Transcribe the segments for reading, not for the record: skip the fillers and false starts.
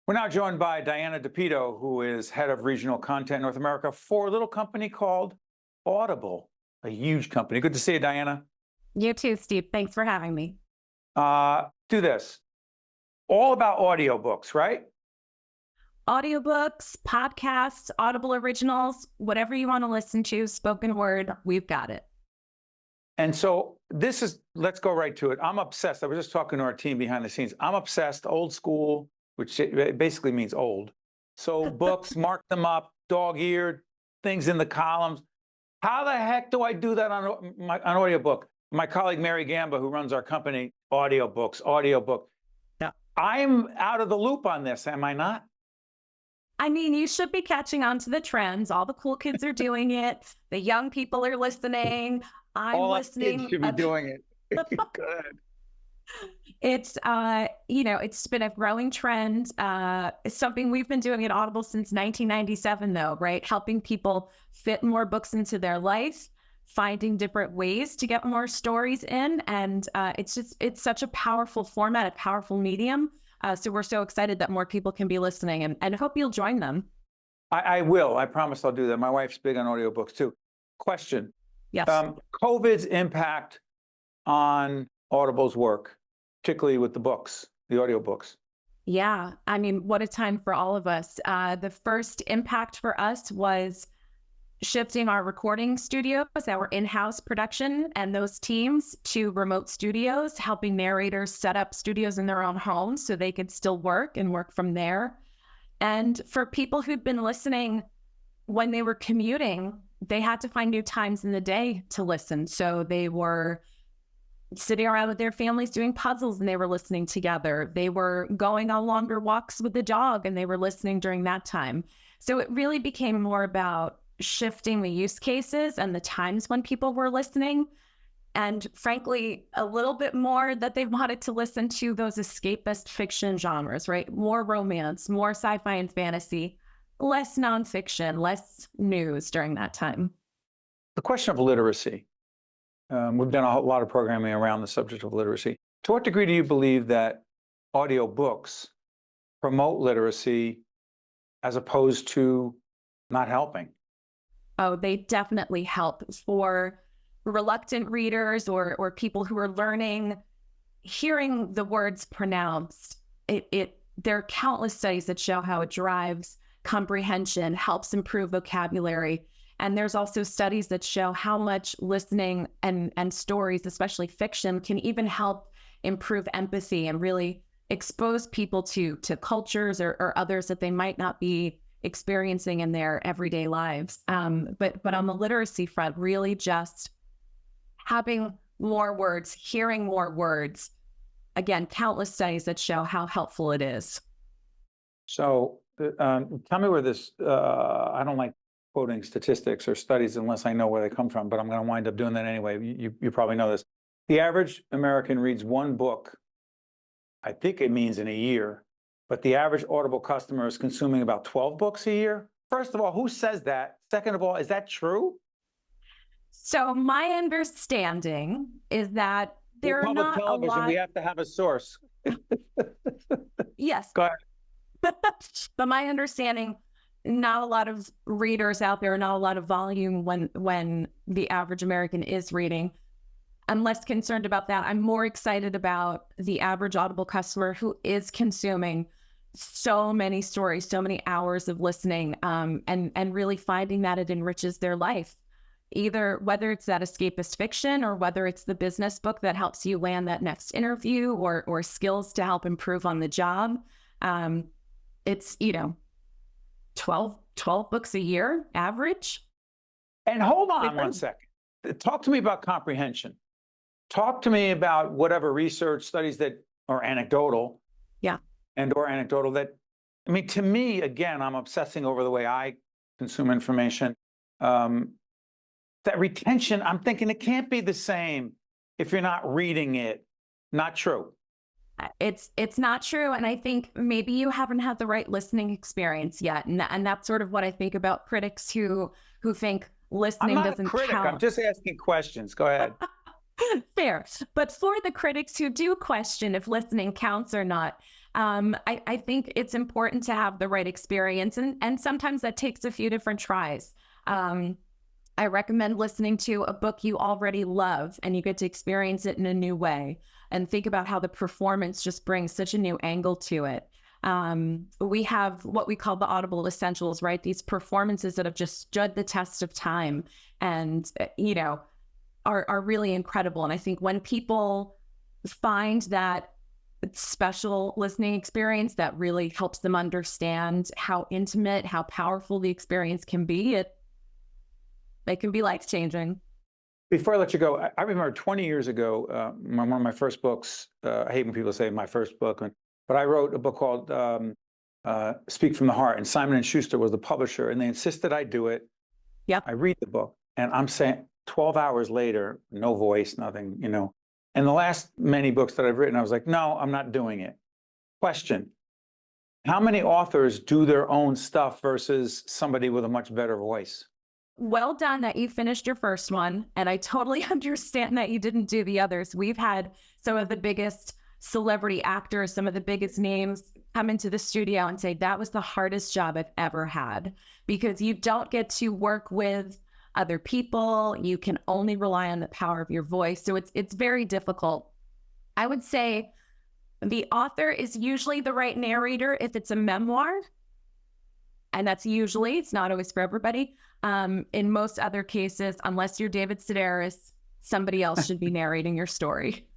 We're now joined by Diana Dapito, who is head of regional content North America for a little company called Audible, a huge company. Good to see you, Diana. You too, Steve. Thanks for having me. Do this. All about audiobooks, right? Audiobooks, podcasts, Audible originals, whatever you want to listen to, spoken word, we've got it. And so let's go right to it. I'm obsessed. I was just talking to our team behind the scenes. I'm obsessed, old school, which basically means old. So books, mark them up, dog-eared, things in the columns. How the heck do I do that on an audiobook? My colleague, Mary Gamba, who runs our company, audiobook. Yeah. I'm out of the loop on this, am I not? I mean, you should be catching on to the trends. All the cool kids are doing it. The young people are listening. I'm All listening. Kids should be doing it. Good. It's, it's been a growing trend. It's something we've been doing at Audible since 1997, though, right? Helping people fit more books into their life, finding different ways to get more stories in. And it's such a powerful format, a powerful medium. So we're so excited that more people can be listening and hope you'll join them. I will. I promise I'll do that. My wife's big on audiobooks too. Question. Yes. COVID's impact on Audible's work, particularly with the books, the audiobooks. Yeah. I mean, what a time for all of us. The first impact for us was shifting our recording studios, our in-house production, and those teams to remote studios, helping narrators set up studios in their own homes so they could still work and work from there. And for people who'd been listening when they were commuting, they had to find new times in the day to listen. So they were sitting around with their families doing puzzles and they were listening together. They were going on longer walks with the dog and they were listening during that time. So it really became more about shifting the use cases and the times when people were listening. And frankly, a little bit more that they wanted to listen to those escapist fiction genres, right? More romance, more sci-fi and fantasy, less nonfiction, less news during that time. The question of literacy. We've done a lot of programming around the subject of literacy. To what degree do you believe that audiobooks promote literacy as opposed to not helping? Oh, they definitely help for reluctant readers or people who are learning, hearing the words pronounced. There are countless studies that show how it drives comprehension, helps improve vocabulary. And there's also studies that show how much listening and stories, especially fiction, can even help improve empathy and really expose people to cultures or others that they might not be experiencing in their everyday lives. But on the literacy front, really just having more words, hearing more words. Again, countless studies that show how helpful it is. So tell me where this, I don't like quoting statistics or studies unless I know where they come from, but I'm going to wind up doing that anyway. You probably know this. The average American reads one book, I think it means in a year, but the average Audible customer is consuming about 12 books a year. First of all, who says that? Second of all, is that true? So my understanding is that there are not a lot. We have to have a source. Yes. Go ahead. But my understanding, not a lot of readers out there, not a lot of volume when the average American is reading. I'm less concerned about that. I'm more excited about the average Audible customer who is consuming so many stories, so many hours of listening, and really finding that it enriches their life. Either whether it's that escapist fiction or whether it's the business book that helps you land that next interview or skills to help improve on the job. It's, 12 books a year average. And hold on one second. Talk to me about comprehension. Talk to me about whatever research studies that are anecdotal. Yeah. Or anecdotal that, I mean, to me, again, I'm obsessing over the way I consume information. That retention, I'm thinking it can't be the same if you're not reading it. Not true. It's not true. And I think maybe you haven't had the right listening experience yet. And that's sort of what I think about critics who think listening doesn't count. I'm just asking questions. Go ahead. Fair. But for the critics who do question if listening counts or not, I think it's important to have the right experience, and sometimes that takes a few different tries. I recommend listening to a book you already love and you get to experience it in a new way, and think about how the performance just brings such a new angle to it. We have what we call the Audible essentials, right? These performances that have just stood the test of time and, are really incredible. And I think when people find that special listening experience that really helps them understand how intimate, how powerful the experience can be, it can be life-changing. Before I let you go, I remember 20 years ago, one of my first books, I hate when people say my first book, but I wrote a book called Speak from the Heart, and Simon & Schuster was the publisher, and they insisted I do it. Yep. I read the book, and I'm saying 12 hours later, no voice, nothing, And the last many books that I've written, I was like, no, I'm not doing it. Question: how many authors do their own stuff versus somebody with a much better voice? Well done that you finished your first one. And I totally understand that you didn't do the others. We've had some of the biggest celebrity actors, some of the biggest names come into the studio and say, that was the hardest job I've ever had, because you don't get to work with other people. You can only rely on the power of your voice. So it's very difficult. I would say the author is usually the right narrator if it's a memoir. And that's usually, it's not always for everybody. In most other cases, unless you're David Sedaris, somebody else should be narrating your story.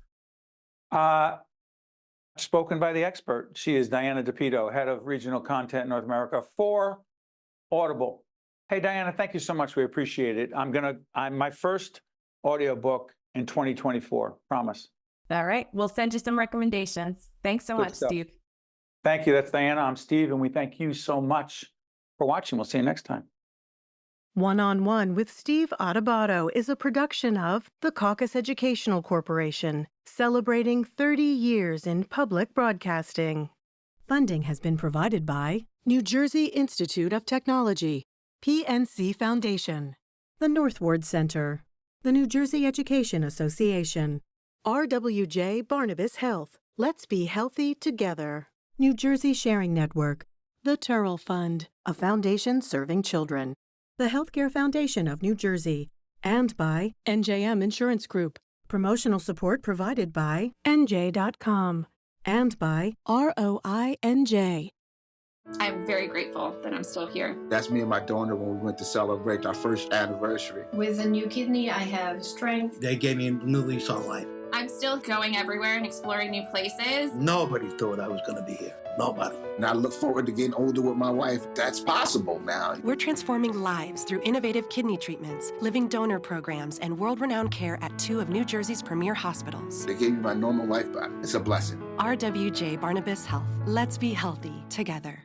Spoken by the expert. She is Diana Dapito, head of regional content in North America for Audible. Hey, Diana, thank you so much. We appreciate it. I'm my first audiobook in 2024, promise. All right. We'll send you some recommendations. Thanks so much, Steve. Thank you. That's Diana. I'm Steve, and we thank you so much for watching. We'll see you next time. One-on-One with Steve Adubato is a production of the Caucus Educational Corporation, celebrating 30 years in public broadcasting. Funding has been provided by New Jersey Institute of Technology, PNC Foundation, the Northward Center, the New Jersey Education Association, RWJ Barnabas Health, Let's Be Healthy Together, New Jersey Sharing Network, the Turrell Fund, a foundation serving children, the Healthcare Foundation of New Jersey, and by NJM Insurance Group. Promotional support provided by NJ.com and by ROINJ. I'm very grateful that I'm still here. That's me and my donor when we went to celebrate our first anniversary. With a new kidney, I have strength. They gave me a new lease on life. I'm still going everywhere and exploring new places. Nobody thought I was going to be here. Nobody. And I look forward to getting older with my wife. That's possible now. We're transforming lives through innovative kidney treatments, living donor programs, and world-renowned care at 2 of New Jersey's premier hospitals. They gave me my normal life back. It's a blessing. RWJ Barnabas Health. Let's be healthy together.